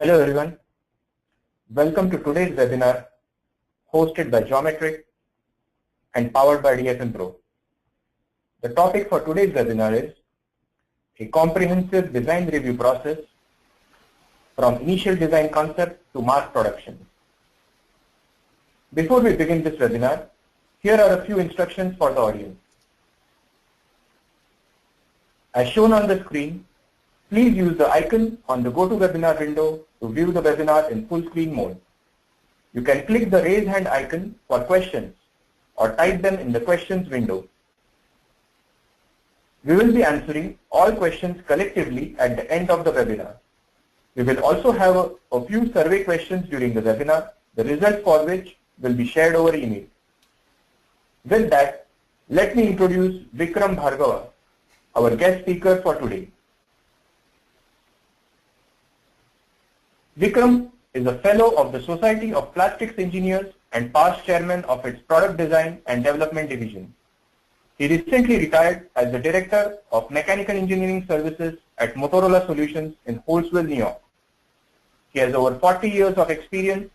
Hello everyone, welcome to today's webinar hosted by Geometric and powered by DFM Pro. The topic for today's webinar is a comprehensive design review process from initial design concept to mass production. Before we begin this webinar, here are a few instructions for the audience. As shown on the screen, please use the icon on the GoToWebinar window to view the webinar in full screen mode. You can click the raise hand icon for questions or type them in the questions window. We will be answering all questions collectively at the end of the webinar. We will also have a few survey questions during the webinar, the results for which will be shared over email. With that, let me introduce Vikram Bhargava, our guest speaker for today. Vikram is a fellow of the Society of Plastics Engineers and past chairman of its Product Design and Development Division. He recently retired as the Director of Mechanical Engineering Services at Motorola Solutions in Holtsville, New York. He has over 40 years of experience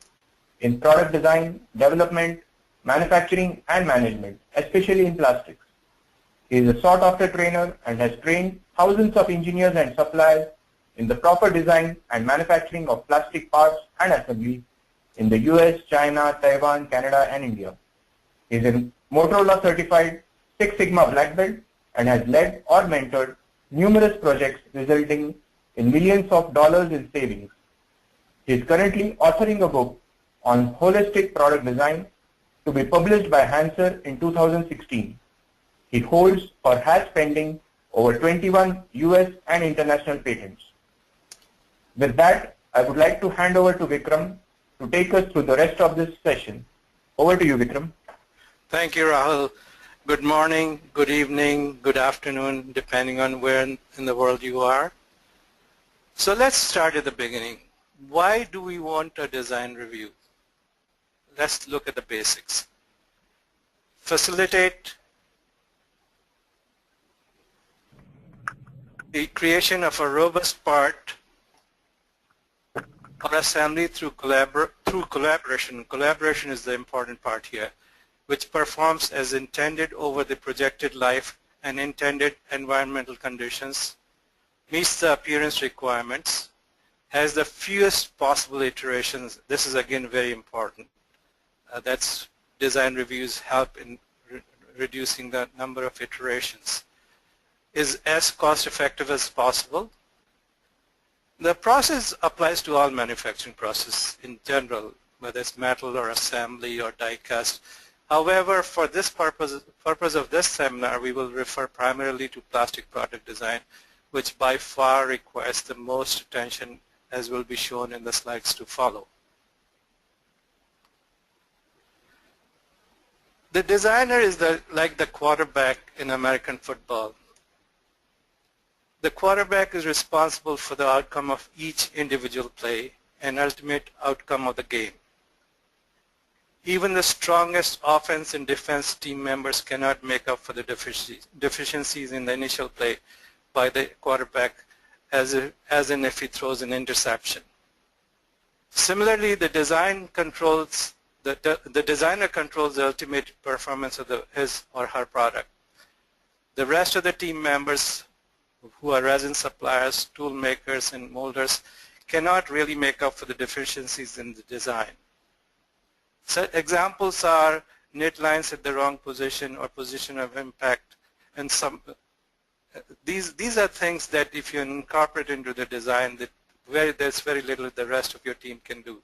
in product design, development, manufacturing and management, especially in plastics. He is a sought-after trainer and has trained thousands of engineers and suppliers in the proper design and manufacturing of plastic parts and assembly in the US, China, Taiwan, Canada and India. He is a Motorola certified Six Sigma Black Belt and has led or mentored numerous projects resulting in millions of dollars in savings. He is currently authoring a book on holistic product design to be published by Hanser in 2016. He holds or has pending over 21 US and international patents. With that, I would like to hand over to Vikram to take us through the rest of this session. Over to you, Vikram. Thank you, Rahul. Good morning, good evening, good afternoon, depending on where in the world you are. So let's start at the beginning. Why do we want a design review? Let's look at the basics. Facilitate the creation of a robust part or assembly through collaboration. Collaboration is the important part here, which performs as intended over the projected life and intended environmental conditions, meets the appearance requirements, has the fewest possible iterations. This is again very important. That's design reviews help in reducing the number of iterations. Is as cost effective as possible. The process applies to all manufacturing process in general, whether it's metal or assembly or die cast. However, for this purpose of this seminar, we will refer primarily to plastic product design, which by far requires the most attention, as will be shown in the slides to follow. The designer is like the quarterback in American football. The quarterback is responsible for the outcome of each individual play and ultimate outcome of the game. Even the strongest offense and defense team members cannot make up for the deficiencies in the initial play by the quarterback, as in if he throws an interception. Similarly, the designer controls the ultimate performance of his or her product. The rest of the team members, who are resin suppliers, tool makers, and molders, cannot really make up for the deficiencies in the design. So examples are knit lines at the wrong position or position of impact, and these are things that if you incorporate into the design, there's very little the rest of your team can do.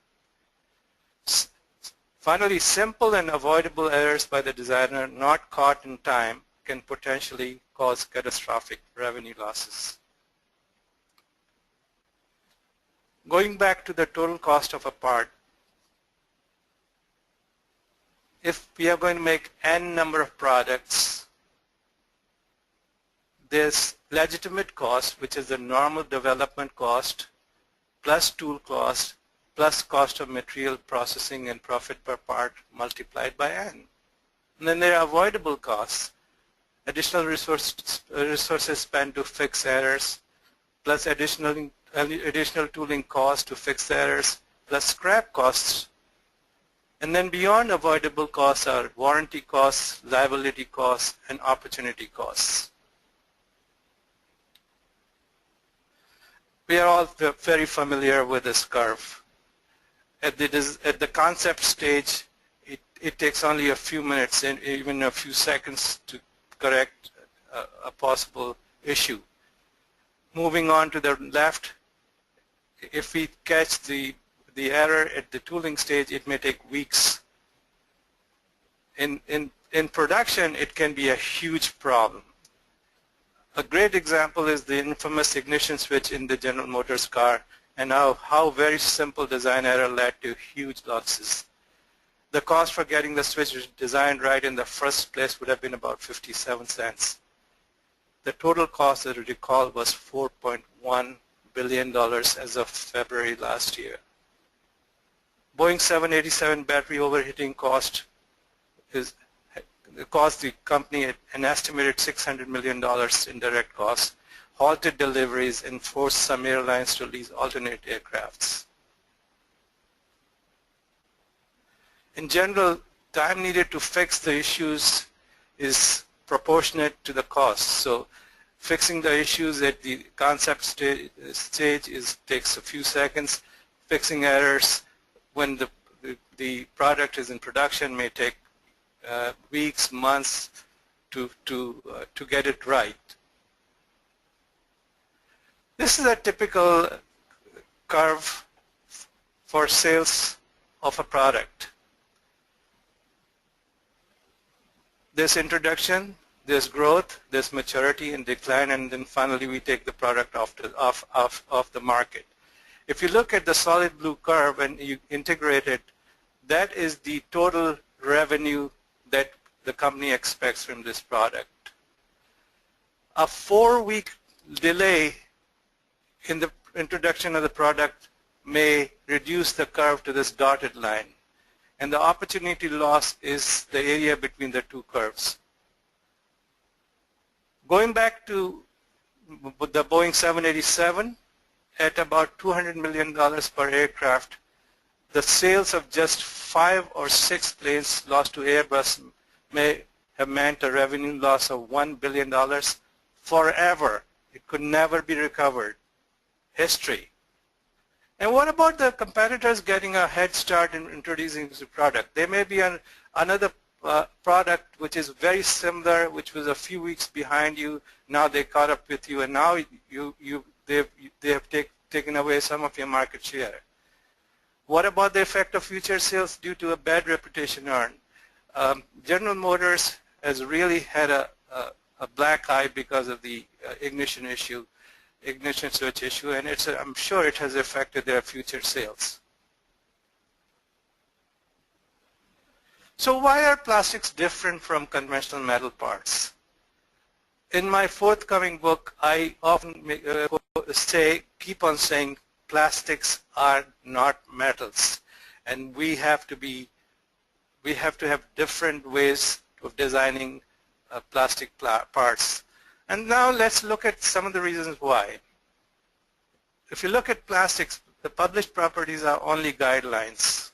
Finally, simple and avoidable errors by the designer not caught in time can potentially cause catastrophic revenue losses. Going back to the total cost of a part, if we are going to make n number of products, there's legitimate cost, which is the normal development cost, plus tool cost, plus cost of material processing and profit per part multiplied by n. And then there are avoidable costs, additional resources spent to fix errors, plus additional additional tooling costs to fix the errors, plus scrap costs. And then beyond avoidable costs are warranty costs, liability costs, and opportunity costs. We are all very familiar with this curve. At the concept stage, it takes only a few minutes and even a few seconds to correct a possible issue. Moving on to the left, if we catch the error at the tooling stage, it may take weeks. In production, it can be a huge problem. A great example is the infamous ignition switch in the General Motors car, and how very simple design error led to huge losses. The cost for getting the switch designed right in the first place would have been about 57 cents. The total cost, as I recall, was $4.1 billion as of February last year. Boeing 787 battery overheating cost the company an estimated $600 million in direct costs, halted deliveries, and forced some airlines to lease alternate aircrafts. In general, time needed to fix the issues is proportionate to the cost. So fixing the issues at the concept stage takes a few seconds. Fixing errors when the product is in production may take weeks, months to get it right. This is a typical curve for sales of a product. There's introduction, there's growth, there's maturity and decline, and then finally we take the product off the market. If you look at the solid blue curve and you integrate it, that is the total revenue that the company expects from this product. A 4-week delay in the introduction of the product may reduce the curve to this dotted line. And the opportunity loss is the area between the two curves. Going back to the Boeing 787, at about $200 million per aircraft, the sales of just 5 or 6 planes lost to Airbus may have meant a revenue loss of $1 billion forever. It could never be recovered. History. And what about the competitors getting a head start in introducing the product? There may be another product which is very similar, which was a few weeks behind you. Now they caught up with you, and now they have taken away some of your market share. What about the effect of future sales due to a bad reputation earned? General Motors has really had a black eye because of the ignition switch issue, and I'm sure it has affected their future sales. So why are plastics different from conventional metal parts? In my forthcoming book, I often keep on saying plastics are not metals, and we have to have different ways of designing plastic parts. And now let's look at some of the reasons why. If you look at plastics, the published properties are only guidelines.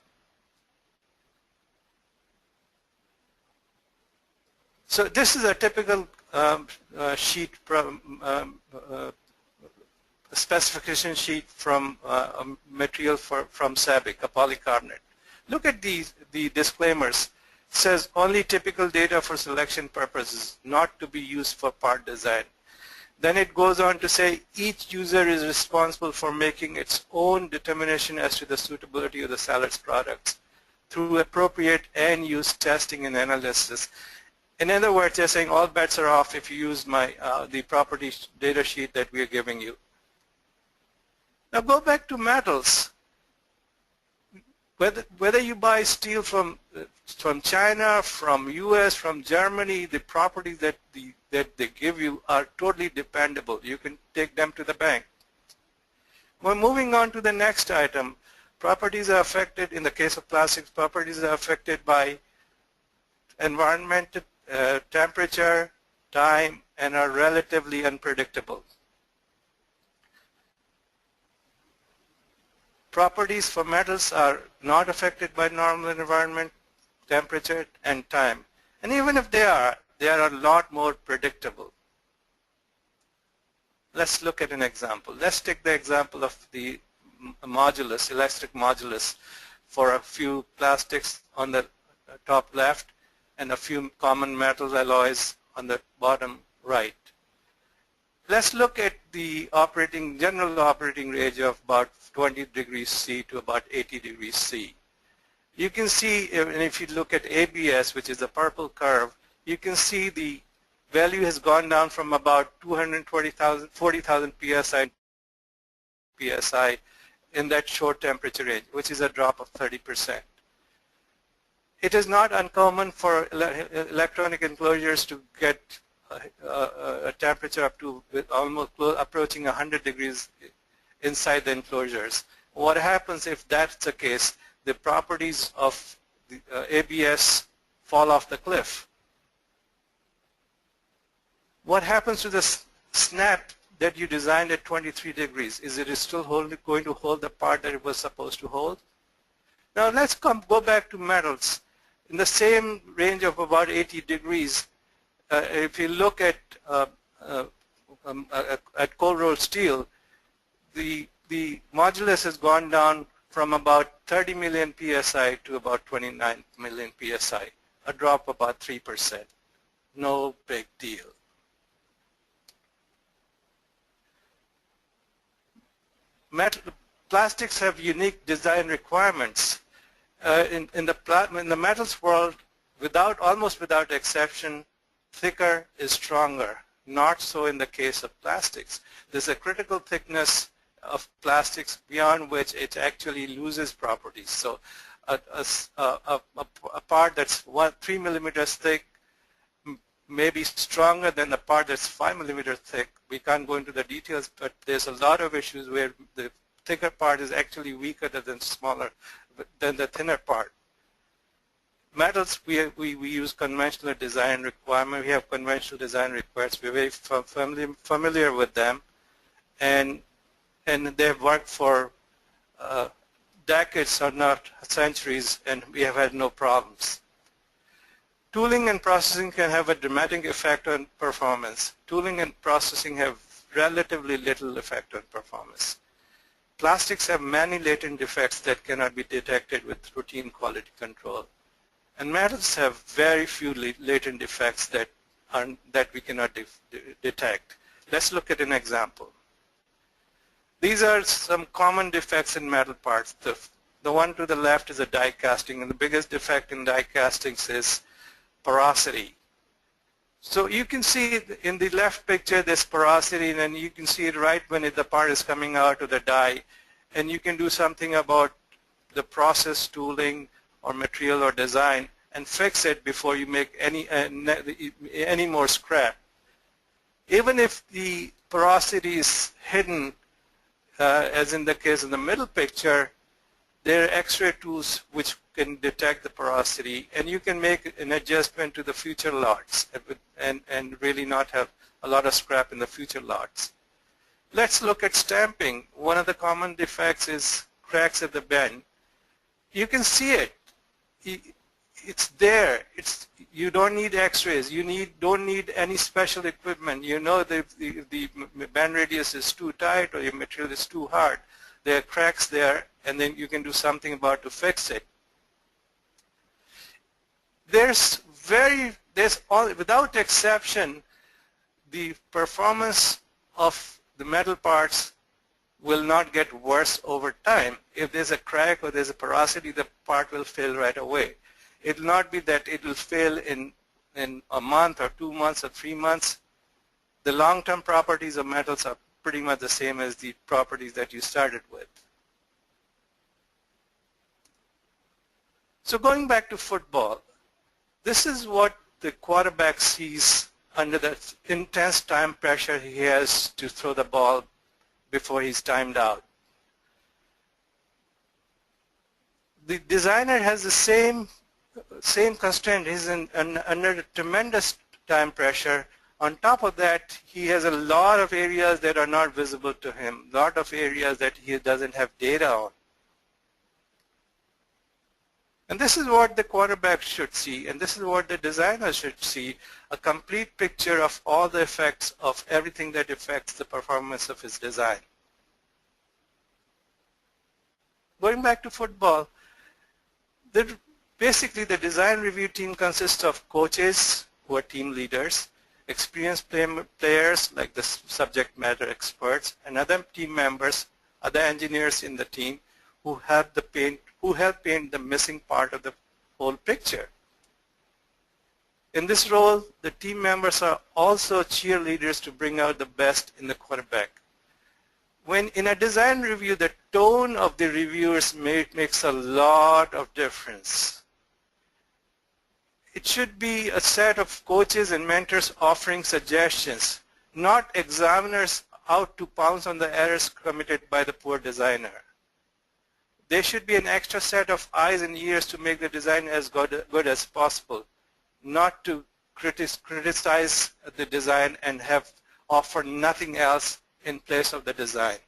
So this is a typical sheet specification sheet from a material from SABIC, a polycarbonate. Look at the disclaimers. It says only typical data for selection purposes, not to be used for part design. Then it goes on to say each user is responsible for making its own determination as to the suitability of the Salad's products through appropriate end-use testing and analysis. In other words, they're saying all bets are off if you use the property data sheet that we are giving you. Now go back to metals. Whether you buy steel from China, from US, from Germany, the properties that they give you are totally dependable. You can take them to the bank. We're moving on to the next item. Properties are affected, in the case of plastics, properties are affected by environment, temperature, time, and are relatively unpredictable. Properties for metals are not affected by normal environment, temperature, and time. And even if they are a lot more predictable. Let's look at an example. Let's take the example of the modulus, elastic modulus, for a few plastics on the top left and a few common metal alloys on the bottom right. Let's look at the general operating range of about 20 degrees C to about 80 degrees C. You can see, and if you look at ABS, which is the purple curve, you can see the value has gone down from about 40,000 psi in that short temperature range, which is a drop of 30%. It is not uncommon for electronic enclosures to get a temperature up to almost approaching 100 degrees inside the enclosures. What happens if that's the case? The properties of the ABS fall off the cliff. What happens to the snap that you designed at 23 degrees? Is it still going to hold the part that it was supposed to hold? Now let's go back to metals. In the same range of about 80 degrees, if you look at cold rolled steel, the modulus has gone down from about 30 million psi to about 29 million psi, a drop of about 3%. No big deal. Plastics have unique design requirements. In the metals world, almost without exception, thicker is stronger. Not so in the case of plastics. There's a critical thickness of plastics beyond which it actually loses properties. So a part that's 3 millimeters thick may be stronger than the part that's 5 millimeters thick. We can't go into the details, but there's a lot of issues where the thicker part is actually weaker than the thinner part. Metals, we use conventional design requirements. We have conventional design requirements. We're very familiar with them, and they've worked for decades, or not centuries, and we have had no problems. Tooling and processing can have a dramatic effect on performance. Tooling and processing have relatively little effect on performance. Plastics have many latent defects that cannot be detected with routine quality control. And metals have very few latent defects that we cannot detect. Let's look at an example. These are some common defects in metal parts. The one to the left is a die casting, and the biggest defect in die castings is porosity. So you can see in the left picture this porosity, and then you can see it right when the part is coming out of the die, and you can do something about the process, tooling, or material or design and fix it before you make any more scrap. Even if the porosity is hidden, as in the case of the middle picture, there are X-ray tools which can detect the porosity, and you can make an adjustment to the future lots and really not have a lot of scrap in the future lots. Let's look at stamping. One of the common defects is cracks at the bend. You can see it. It's there. You don't need X-rays. You don't need any special equipment. You know the bend radius is too tight or your material is too hard. There are cracks there, and then you can do something about to fix it. Without exception, the performance of the metal parts will not get worse over time. If there's a crack or there's a porosity, the part will fail right away. It will not be that it will fail in a month or 2 months or 3 months. The long-term properties of metals are pretty much the same as the properties that you started with. So going back to football, this is what the quarterback sees under the intense time pressure he has to throw the ball before he's timed out. The designer has the same constraint. He's under tremendous time pressure. On top of that, he has a lot of areas that are not visible to him, a lot of areas that he doesn't have data on. And this is what the quarterback should see, and this is what the designer should see, a complete picture of all the effects of everything that affects the performance of his design. Going back to football, basically the design review team consists of coaches who are team leaders, experienced players like the subject matter experts, and other team members, other engineers in the team who help paint the missing part of the whole picture. In this role, the team members are also cheerleaders to bring out the best in the quarterback. When in a design review, the tone of the reviewers makes a lot of difference. It should be a set of coaches and mentors offering suggestions, not examiners out to pounce on the errors committed by the poor designer. There should be an extra set of eyes and ears to make the design as good as possible, not to criticize the design and offer nothing else in place of the design.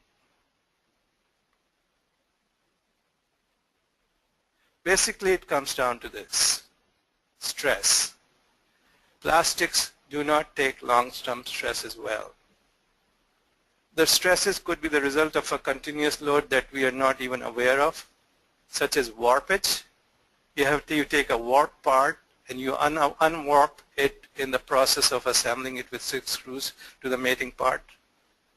Basically, it comes down to this: stress. Plastics do not take long-term stress as well. The stresses could be the result of a continuous load that we are not even aware of, such as warpage. You take a warped part and you unwarp it in the process of assembling it with 6 screws to the mating part.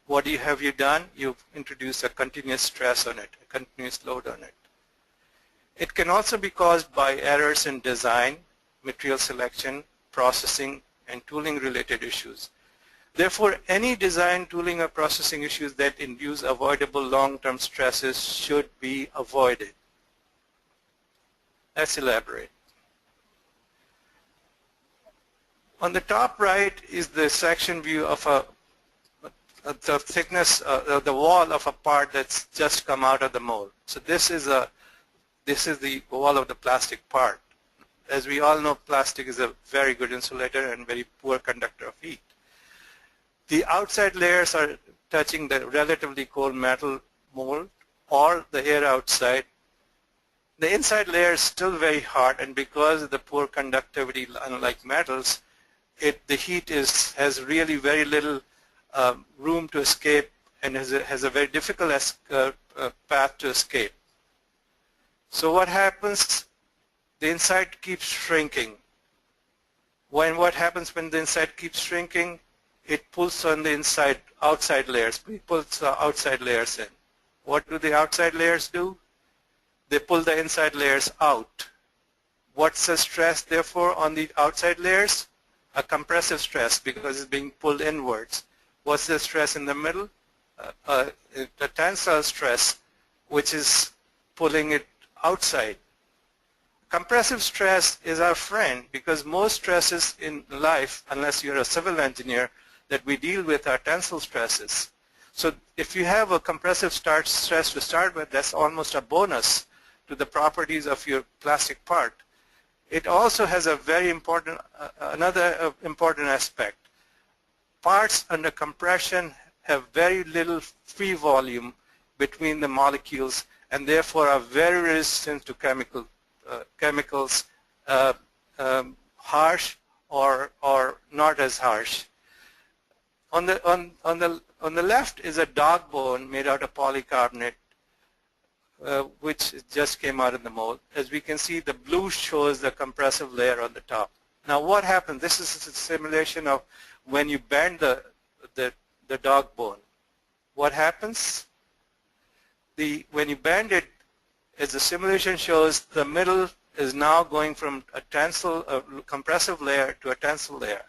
What have you done? You've introduced a continuous stress on it, a continuous load on it. It can also be caused by errors in design, material selection, processing, and tooling related issues. Therefore, any design, tooling, or processing issues that induce avoidable long-term stresses should be avoided. Let's elaborate. On the top right is the section view of the thickness, the wall of a part that's just come out of the mold. So this is the wall of the plastic part. As we all know, plastic is a very good insulator and very poor conductor of heat. The outside layers are touching the relatively cold metal mold or the air outside. The inside layer is still very hot, and because of the poor conductivity, unlike metals, the heat has really very little room to escape and has a very difficult path to escape. So what happens? The inside keeps shrinking. What happens when the inside keeps shrinking? It pulls on the outside layers. It pulls the outside layers in. What do the outside layers do? They pull the inside layers out. What's the stress, therefore, on the outside layers? A compressive stress, because it's being pulled inwards. What's the stress in the middle? The tensile stress, which is pulling it outside. Compressive stress is our friend, because most stresses in life, unless you're a civil engineer, that we deal with are tensile stresses. So if you have a compressive stress to start with, that's almost a bonus to the properties of your plastic part. It also has a very important, another important aspect. Parts under compression have very little free volume between the molecules and therefore are very resistant to chemicals, harsh or not as harsh. On the left is a dog bone made out of polycarbonate, which just came out of the mold. As we can see, the blue shows the compressive layer on the top. Now what happens? This is a simulation of when you bend the dog bone. What happens? When you bend it, as the simulation shows, the middle is now going from a compressive layer to a tensile layer.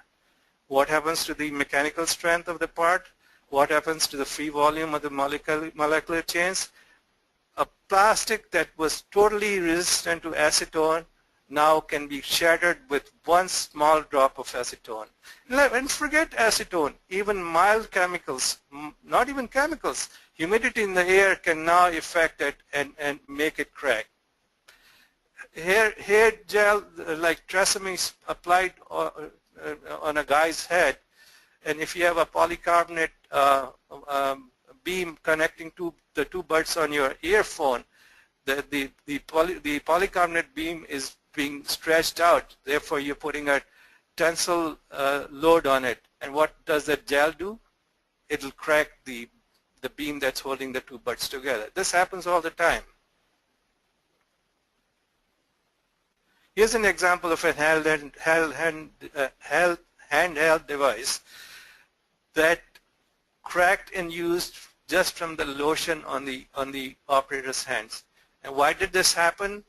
What happens to the mechanical strength of the part? What happens to the free volume of the molecular chains? A plastic that was totally resistant to acetone now can be shattered with one small drop of acetone. And forget acetone, even mild chemicals, not even chemicals, humidity in the air can now affect it and make it crack. Hair gel like Tresemme applied on a guy's head, and if you have a polycarbonate beam connecting to the two buds on your earphone, the polycarbonate beam is being stretched out. Therefore, you're putting a tensile load on it. And what does that gel do? It'll crack the beam that's holding the two butts together. This happens all the time. Here's an example of a handheld device that cracked and used just from the lotion on the operator's hands. And why did this happen?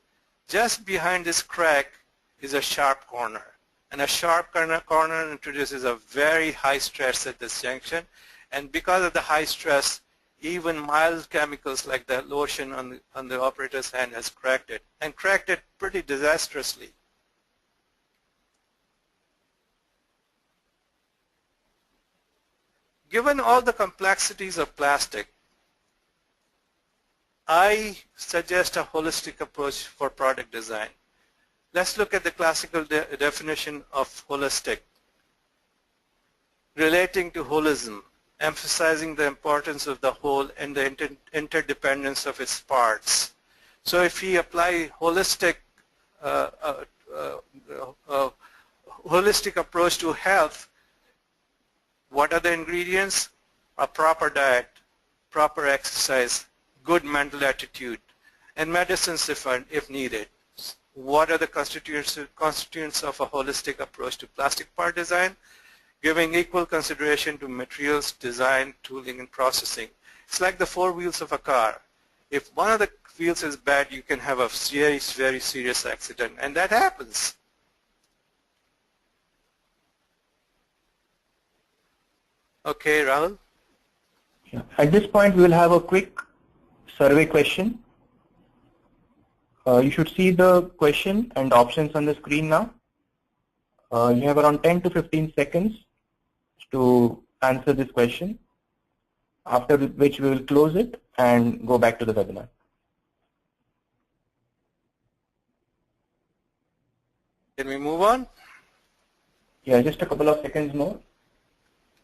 Just behind this crack is a sharp corner. And a sharp corner introduces a very high stress at this junction. And because of the high stress, even mild chemicals like the lotion on the operator's hand has cracked it, and cracked it pretty disastrously. Given all the complexities of plastic, I suggest a holistic approach for product design. Let's look at the classical definition of holistic, relating to holism, emphasizing the importance of the whole and the interdependence of its parts. So if we apply holistic approach to health, what are the ingredients? A proper diet, proper exercise, good mental attitude, and medicines if needed. What are the constituents of a holistic approach to plastic part design? Giving equal consideration to materials, design, tooling, and processing. It's like the four wheels of a car. If one of the wheels is bad, you can have a very, very serious accident, and that happens. Okay, Rahul? At this point, we will have a quick survey question. You should see the question and options on the screen now. You have around 10 to 15 seconds to answer this question, after which we will close it and go back to the webinar. Can we move on? Yeah, just a couple of seconds more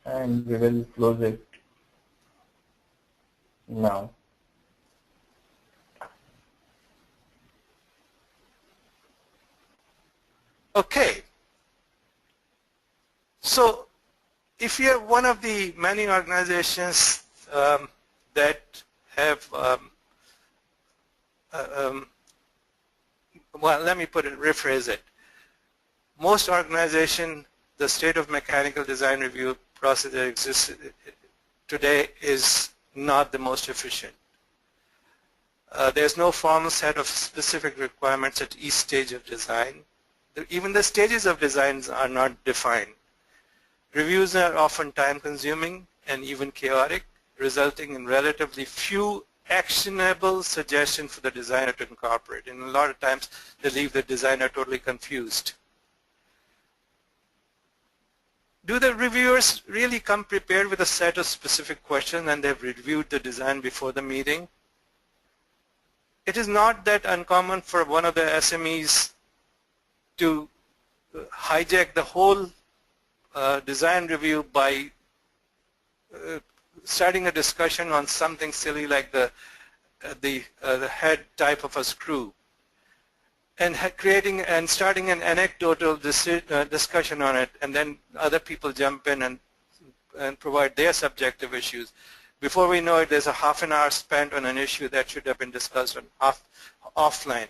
and we will close it now. Okay. So if you're one of the many organizations that have, well, let me rephrase it. Most organizations, the state of mechanical design review process that exists today is not the most efficient. There's no formal set of specific requirements at each stage of design. Even the stages of designs are not defined. Reviews are often time-consuming and even chaotic, resulting in relatively few actionable suggestions for the designer to incorporate. And a lot of times they leave the designer totally confused. Do the reviewers really come prepared with a set of specific questions and they've reviewed the design before the meeting? It is not that uncommon for one of the SMEs to hijack the whole design review by starting a discussion on something silly like the head type of a screw, and starting an anecdotal discussion on it, and then other people jump in and provide their subjective issues. Before we know it, there's a half an hour spent on an issue that should have been discussed offline.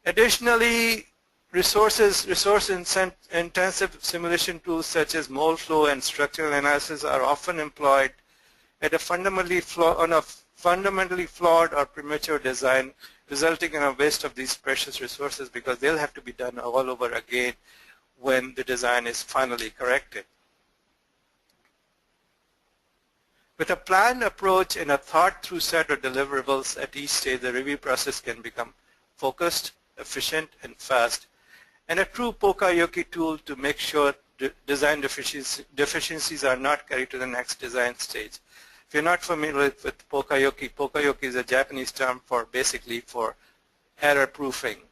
Additionally, resource-intensive simulation tools such as mold flow and structural analysis are often employed at a fundamentally flawed or premature design, resulting in a waste of these precious resources because they'll have to be done all over again when the design is finally corrected. With a planned approach and a thought-through set of deliverables at each stage, the review process can become focused, efficient, and fast, and a true Poka-Yoki tool to make sure design deficiencies are not carried to the next design stage. If you're not familiar with Poka-Yoki, Poka-Yoki is a Japanese term for basically for error proofing.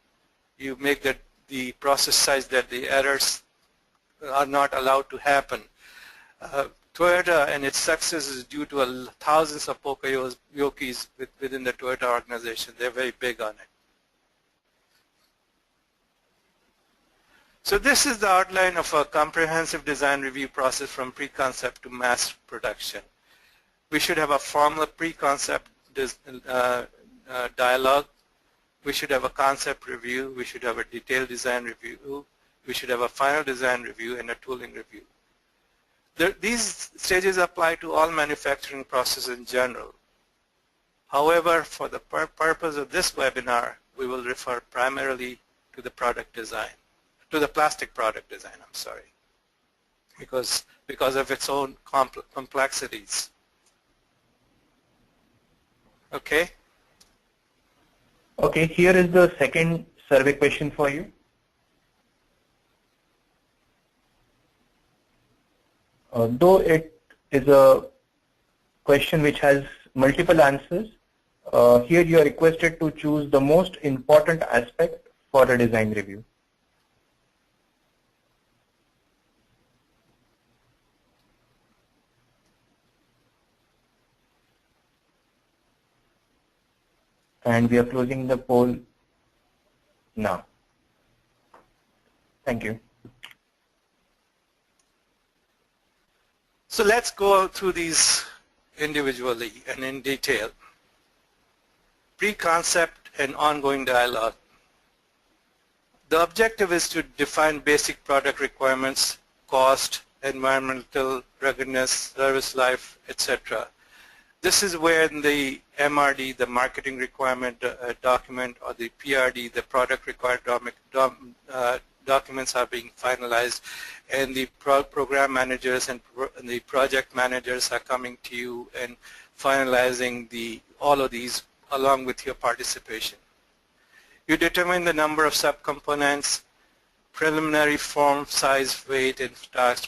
You make the process such that the errors are not allowed to happen. Toyota and its success is due to thousands of Pokayokis within the Toyota organization. They're very big on it. So this is the outline of a comprehensive design review process from pre-concept to mass production. We should have a formal pre-concept dialogue. We should have a concept review. We should have a detailed design review. We should have a final design review and a tooling review. These stages apply to all manufacturing processes in general. However, for the purpose of this webinar, we will refer primarily to the product design, to the plastic product design, I'm sorry, because of its own complexities. Okay? Okay, here is the second survey question for you. Though it is a question which has multiple answers, here you are requested to choose the most important aspect for a design review. And we are closing the poll now. Thank you. So let's go through these individually and in detail. Pre-concept and ongoing dialogue. The objective is to define basic product requirements, cost, environmental ruggedness, service life, etc. This is where the MRD, the marketing requirement document, or the PRD, the product required documents are being finalized, and the program managers and the project managers are coming to you and finalizing all of these along with your participation. You determine the number of subcomponents, preliminary form, size, weight, and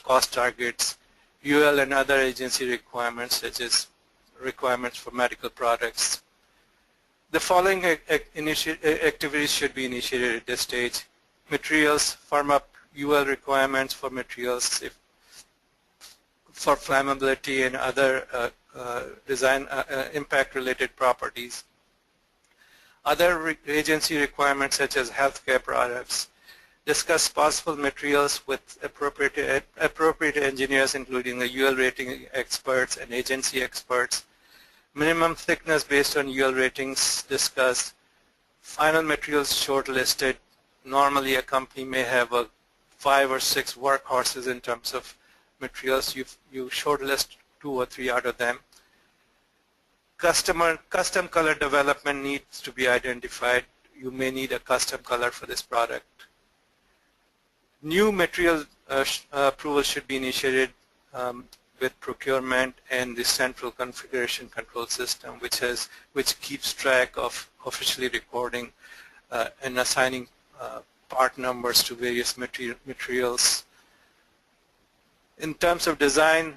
cost targets, UL and other agency requirements such as requirements for medical products. The following activities should be initiated at this stage. Materials, firm up UL requirements for materials for flammability and other design impact-related properties. Other agency requirements such as healthcare products. Discuss possible materials with appropriate engineers, including the UL rating experts and agency experts. Minimum thickness based on UL ratings discussed. Final materials shortlisted. Normally a company may have 5 or 6 workhorses in terms of materials. You shortlist 2 or 3 out of them. Custom color development needs to be identified. You may need a custom color for this product. New material approval should be initiated with procurement and the central configuration control system, which keeps track of officially recording and assigning part numbers to various materials. In terms of design,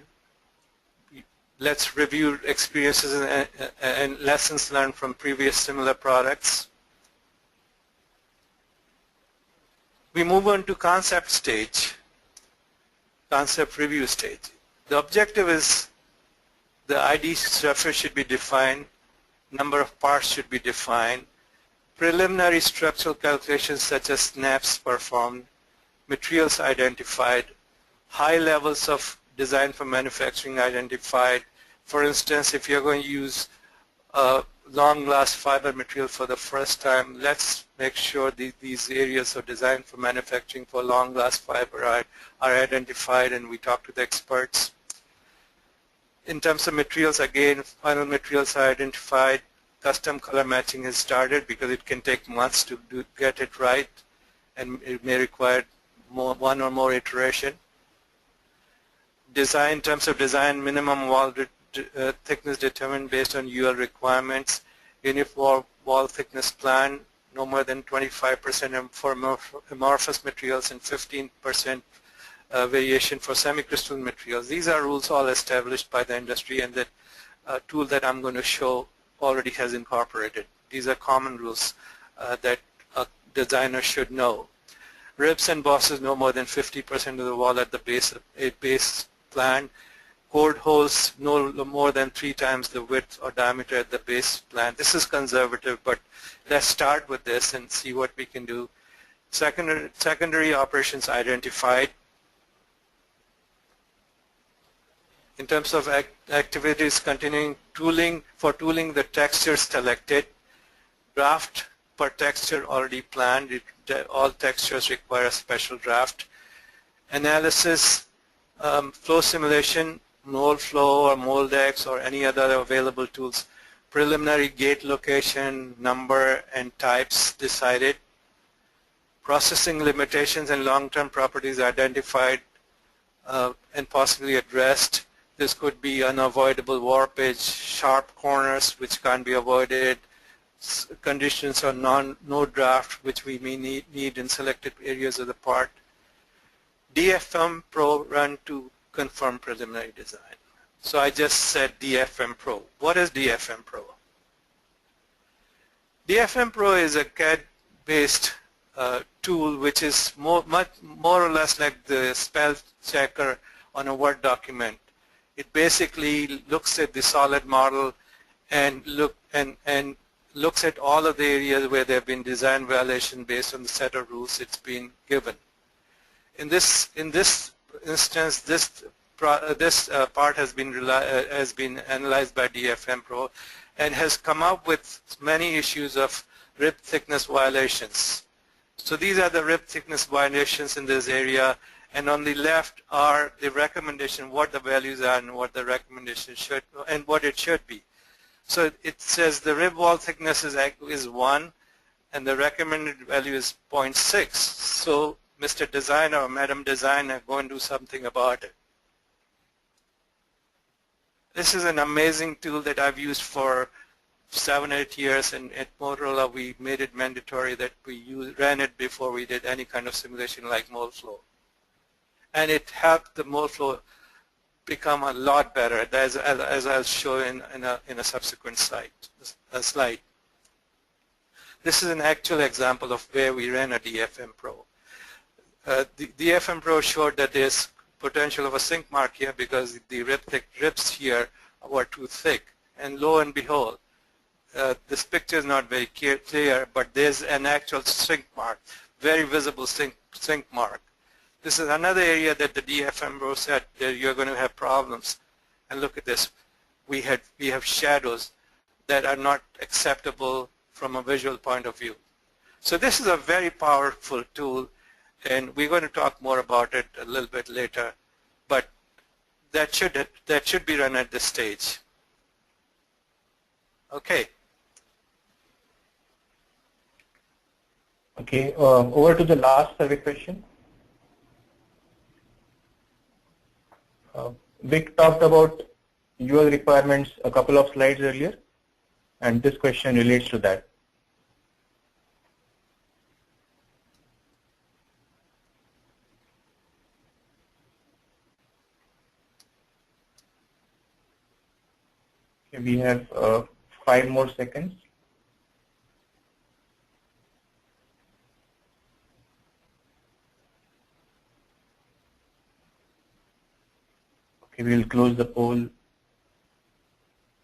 let's review experiences and lessons learned from previous similar products. We move on to concept stage, concept review stage. The objective is the ID surface should be defined, number of parts should be defined, preliminary structural calculations such as snaps performed, materials identified, high levels of design for manufacturing identified. For instance, if you're going to use long glass fiber material for the first time, let's make sure these areas of design for manufacturing for long glass fiber are identified, and we talk to the experts. In terms of materials, again, final materials are identified. Custom color matching has started because it can take months to get it right, and it may require one or more iteration. Design, in terms of design, minimum wall thickness determined based on UL requirements. Uniform wall thickness plan, no more than 25% for amorphous materials and 15% variation for semi-crystalline materials. These are rules all established by the industry, and that tool that I'm going to show already has incorporated. These are common rules that a designer should know. Ribs and bosses no more than 50% of the wall at the base plan. cored holes no more than 3 times the width or diameter at the base plan. This is conservative, but let's start with this and see what we can do. Secondary operations identified. In terms of activities continuing, tooling, for tooling the textures selected, draft per texture already planned. All textures require a special draft. Analysis, flow simulation, mold flow or Moldex or any other available tools. Preliminary gate location, number and types decided. Processing limitations and long-term properties identified and possibly addressed. This could be unavoidable warpage, sharp corners which can't be avoided, conditions on no draft which we may need in selected areas of the part. DFM Pro run to confirm preliminary design. So I just said DFM Pro. What is DFM Pro? DFM Pro is a CAD-based tool which is more or less like the spell checker on a Word document. It basically looks at the solid model and looks at all of the areas where there have been design violation based on the set of rules it's been given. In this instance, this part has been analyzed by DFM Pro and has come up with many issues of rib thickness violations. So these are the rib thickness violations in this area, and on the left are the recommendation, what the values are and what the recommendation should and what it should be. So it says the rib wall thickness is 1 and the recommended value is 0.6. So Mr. Designer or Madam Designer, go and do something about it. This is an amazing tool that I've used for 7 or 8 years, and at Motorola we made it mandatory that we ran it before we did any kind of simulation like mold flow. And it helped the mold flow become a lot better, as I'll show in a subsequent slide. This is an actual example of where we ran a DFM Pro. The DFM Pro showed that there's potential of a sink mark here because the ribs here were too thick, and lo and behold, this picture is not very clear, but there's an actual sink mark, very visible sink mark. This is another area that the DFM Pro said that you're going to have problems. And look at this. We have shadows that are not acceptable from a visual point of view. So this is a very powerful tool, and we're going to talk more about it a little bit later. But that should be run at this stage. Okay. Okay. Over to the last survey question. Vic talked about UL requirements a couple of slides earlier, and this question relates to that. Okay, we have 5 more seconds. We will close the poll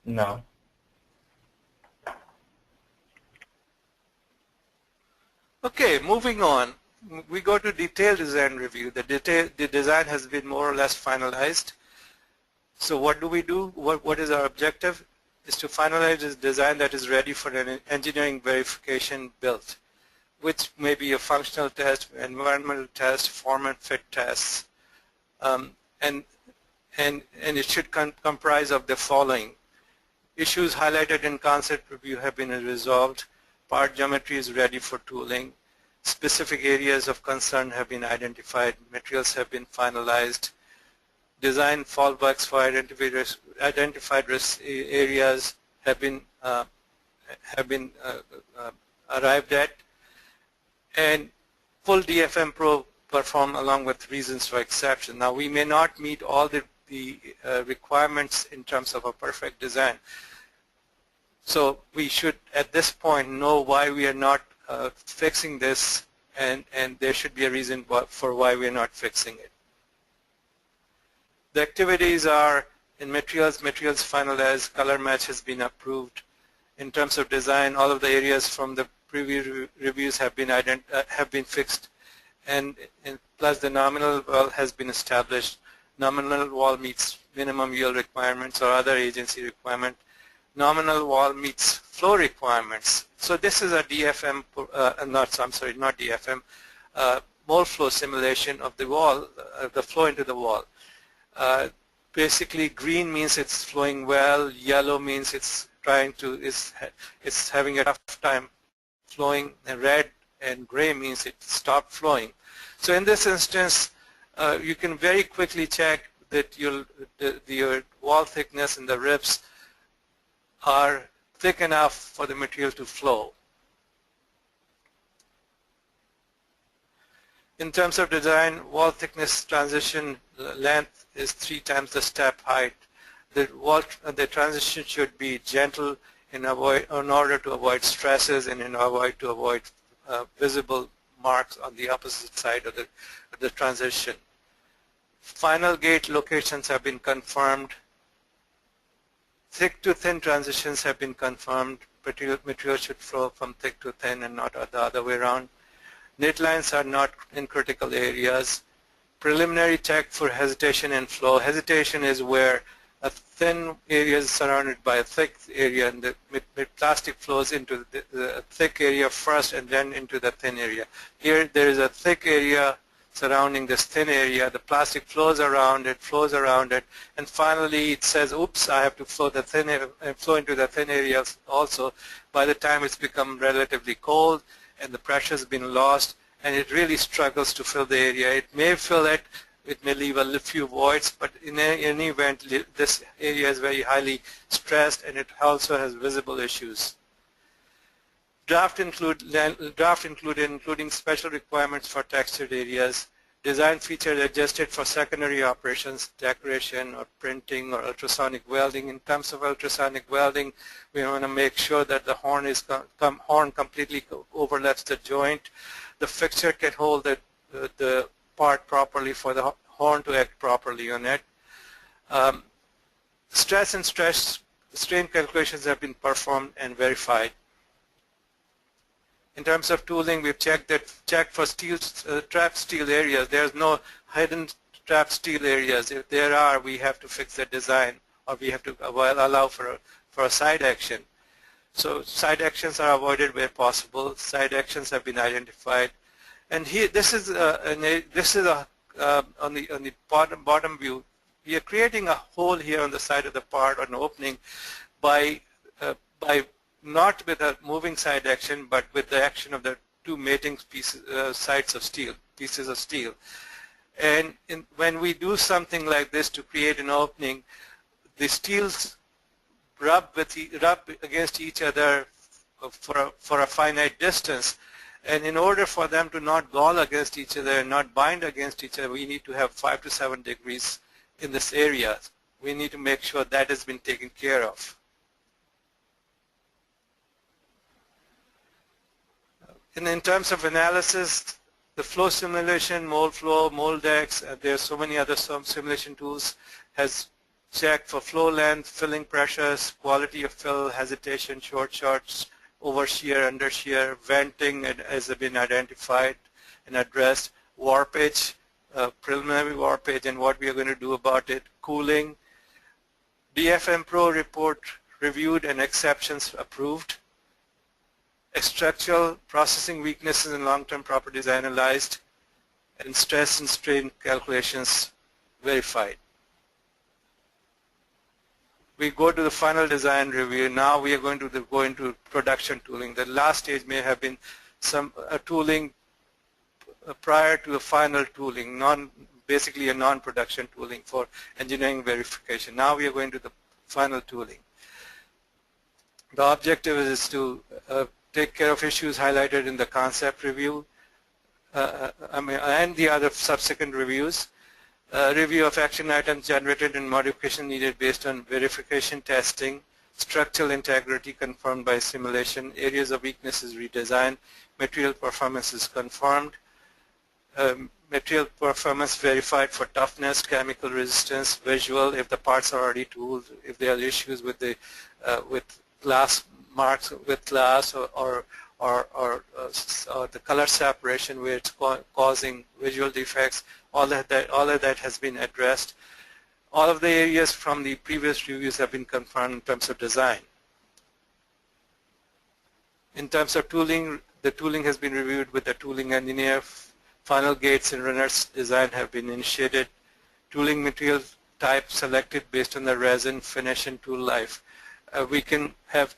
now. Okay, moving on. We go to detailed design review. The design has been more or less finalized. So what do we do? What is our objective? Is to finalize this design that is ready for an engineering verification build, which may be a functional test, environmental test, form and fit tests, and it should comprise of the following. Issues highlighted in concept review have been resolved. Part geometry is ready for tooling. Specific areas of concern have been identified. Materials have been finalized. Design fallbacks for identified risk areas have been arrived at. And full DFM Pro perform along with reasons for exception. Now we may not meet all the requirements in terms of a perfect design. So we should at this point know why we are not fixing this, and there should be a reason for why we are not fixing it. The activities are In materials finalized, color match has been approved. In terms of design, all of the areas from the previous reviews have been fixed, and plus the nominal wall has been established. Nominal wall meets minimum yield requirements or other agency requirement. Nominal wall meets flow requirements. So this is a DFM, not DFM, mole flow simulation of the wall, the flow into the wall. Basically, green means it's flowing well. Yellow means it's having a tough time flowing. And red and gray means it stopped flowing. So in this instance, you can very quickly check that your wall thickness and the ribs are thick enough for the material to flow. In terms of design, wall thickness transition length is 3 times the step height. The transition should be gentle in order to avoid stresses and in order to avoid visible marks on the opposite side of the transition. Final gate locations have been confirmed. Thick to thin transitions have been confirmed. Material should flow from thick to thin and not the other way around. Knit lines are not in critical areas. Preliminary check for hesitation and flow. Hesitation is where a thin area is surrounded by a thick area, and the plastic flows into the thick area first and then into the thin area. Here there is a thick area surrounding this thin area. The plastic flows around it, and finally it says, oops, I have to flow into the thin areas also. By the time it's become relatively cold and the pressure has been lost, and it really struggles to fill the area. It may fill it, it may leave a few voids, but in any event, this area is very highly stressed and it also has visible issues. Draft included including special requirements for textured areas. Design features adjusted for secondary operations, decoration or printing or ultrasonic welding. In terms of ultrasonic welding, we want to make sure that the horn completely overlaps the joint. The fixture can hold the part properly for the horn to act properly on it. Stress and strain calculations have been performed and verified. In terms of tooling, we've checked for trapped steel areas. There's no hidden trapped steel areas. If there are, we have to fix the design, or we have to allow for a side action. So side actions are avoided where possible. Side actions have been identified, and here this is on the bottom view. We are creating a hole here on the side of the part, an opening, by not with a moving side action, but with the action of the two mating pieces of steel. And when we do something like this to create an opening, the steels rub against each other for a finite distance, and in order for them to not gall against each other and not bind against each other, we need to have 5 to 7 degrees in this area. We need to make sure that has been taken care of. And in terms of analysis, the flow simulation, mold flow, Moldex, there are so many other simulation tools, has checked for flow length, filling pressures, quality of fill, hesitation, short shots, over shear, under shear, venting has been identified and addressed, warpage, preliminary warpage and what we are going to do about it, cooling, DFM Pro report reviewed and exceptions approved, structural processing weaknesses and long-term properties analyzed, and stress and strain calculations verified. We go to the final design review. Now we are going to go into production tooling. The last stage may have been some tooling prior to the final tooling, basically a non-production tooling for engineering verification. Now we are going to the final tooling. The objective is to take care of issues highlighted in the concept review and the other subsequent reviews. Review of action items generated and modification needed based on verification testing, structural integrity confirmed by simulation, areas of weaknesses redesigned, material performance is confirmed, material performance verified for toughness, chemical resistance, visual if the parts are already tooled, if there are issues with the with glass marks with glass or the color separation where it's causing visual defects. All of that has been addressed. All of the areas from the previous reviews have been confirmed in terms of design. In terms of tooling, the tooling has been reviewed with the tooling engineer. Final gates and runners design have been initiated. Tooling material type selected based on the resin, finish, and tool life. We can have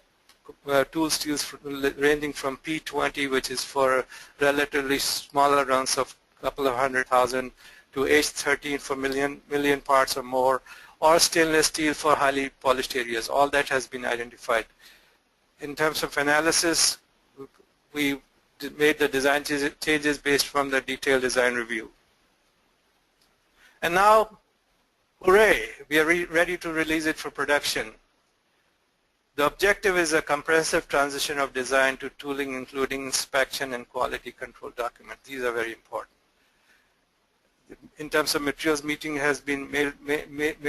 tool steels ranging from P20, which is for relatively smaller runs of a couple of 100,000, to H13 for million parts or more, or stainless steel for highly polished areas. All that has been identified. In terms of analysis, we made the design changes based from the detailed design review. And now, hooray, we are ready to release it for production. The objective is a comprehensive transition of design to tooling, including inspection and quality control documents. These are very important. In terms of materials, meeting has been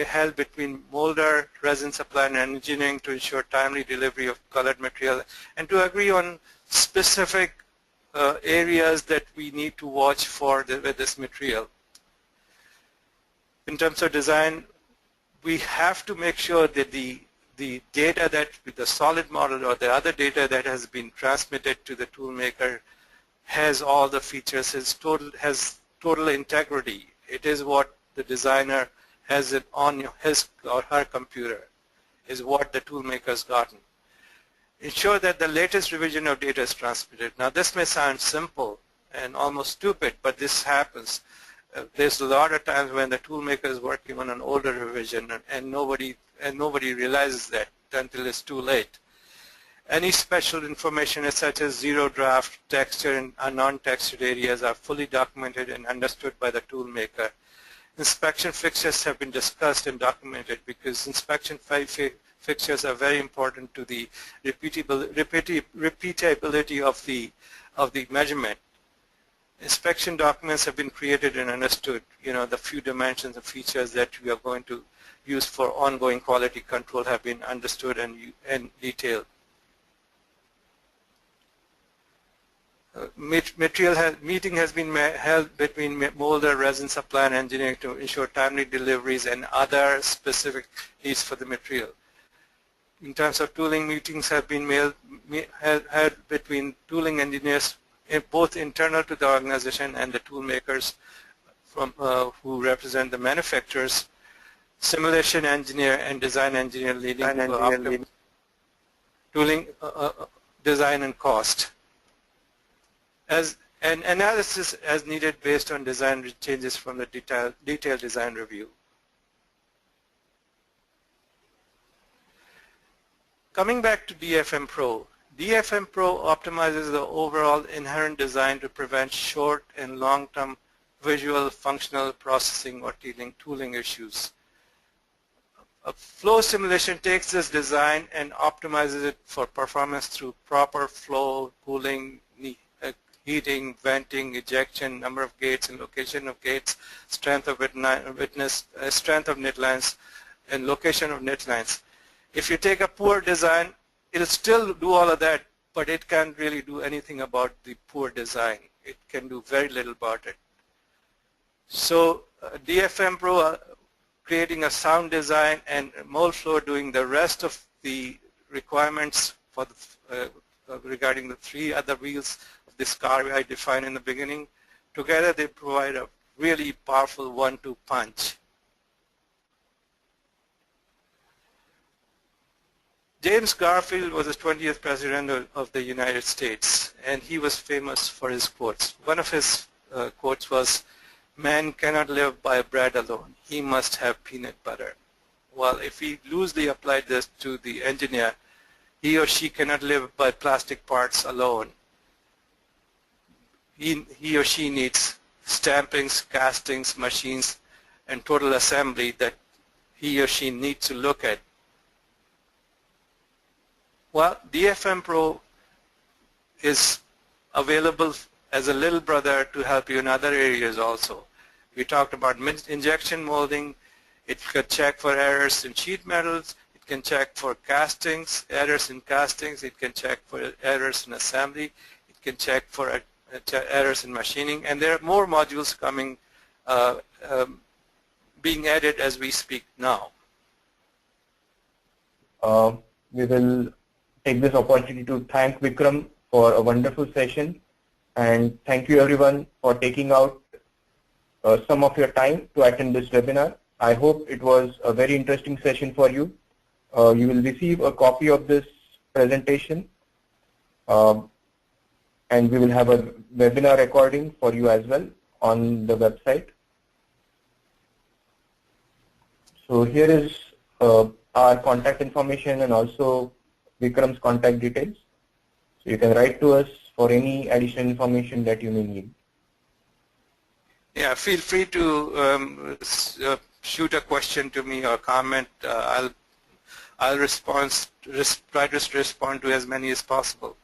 held between molder, resin supply, and engineering to ensure timely delivery of colored material and to agree on specific areas that we need to watch for with this material. In terms of design, we have to make sure that the data that with the solid model or the other data that has been transmitted to the tool maker has all the features, has total integrity. It is what the designer has it on his or her computer, is what the tool maker has gotten. Ensure that the latest revision of data is transmitted. Now this may sound simple and almost stupid, but this happens. There's a lot of times when the tool maker is working on an older revision and nobody realizes that until it's too late. Any special information such as zero draft, texture, and non-textured areas are fully documented and understood by the tool maker. Inspection fixtures have been discussed and documented because inspection fixtures are very important to the repeatability of the measurement. Inspection documents have been created and understood. You know, the few dimensions and features that we are going to use for ongoing quality control have been understood and detailed. Meeting has been held between molder, resin supply, and engineering to ensure timely deliveries and other specific needs for the material. In terms of tooling, meetings have been held between tooling engineers, both internal to the organization and the tool makers from who represent the manufacturers, simulation engineer and design engineer leading to tooling design and cost. As an analysis as needed based on design changes from the detailed design review. Coming back to DFM Pro. DFM Pro optimizes the overall inherent design to prevent short and long-term visual, functional, processing, or tooling issues. A flow simulation takes this design and optimizes it for performance through proper flow, cooling, heating, venting, ejection, number of gates and location of gates, strength of strength of knit lines, and location of knit lines. If you take a poor design, it'll still do all of that, but it can't really do anything about the poor design. It can do very little about it. So DFM Pro creating a sound design and Molflow doing the rest of the requirements for the, regarding the three other wheels of this car I defined in the beginning. Together they provide a really powerful 1-2 punch. James Garfield was the 20th President of the United States, and he was famous for his quotes. One of his quotes was, "Man cannot live by bread alone. He must have peanut butter." Well, if we loosely apply this to the engineer, he or she cannot live by plastic parts alone. He or she needs stampings, castings, machines, and total assembly that he or she needs to look at. Well, DFM Pro is available as a little brother to help you in other areas also. We talked about injection molding. It could check for errors in sheet metals. It can check for castings, errors in castings. It can check for errors in assembly. It can check for errors in machining. And there are more modules coming, being added as we speak now. We will take this opportunity to thank Vikram for a wonderful session, and thank you everyone for taking out some of your time to attend this webinar. I hope it was a very interesting session for you. You will receive a copy of this presentation, and we will have a webinar recording for you as well on the website. So here is our contact information and also Vikram's contact details. So you can write to us for any additional information that you may need. Yeah, feel free to shoot a question to me or comment. I'll try to respond to as many as possible.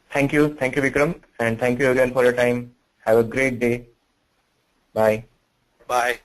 Thank you, Vikram, and thank you again for your time. Have a great day. Bye. Bye.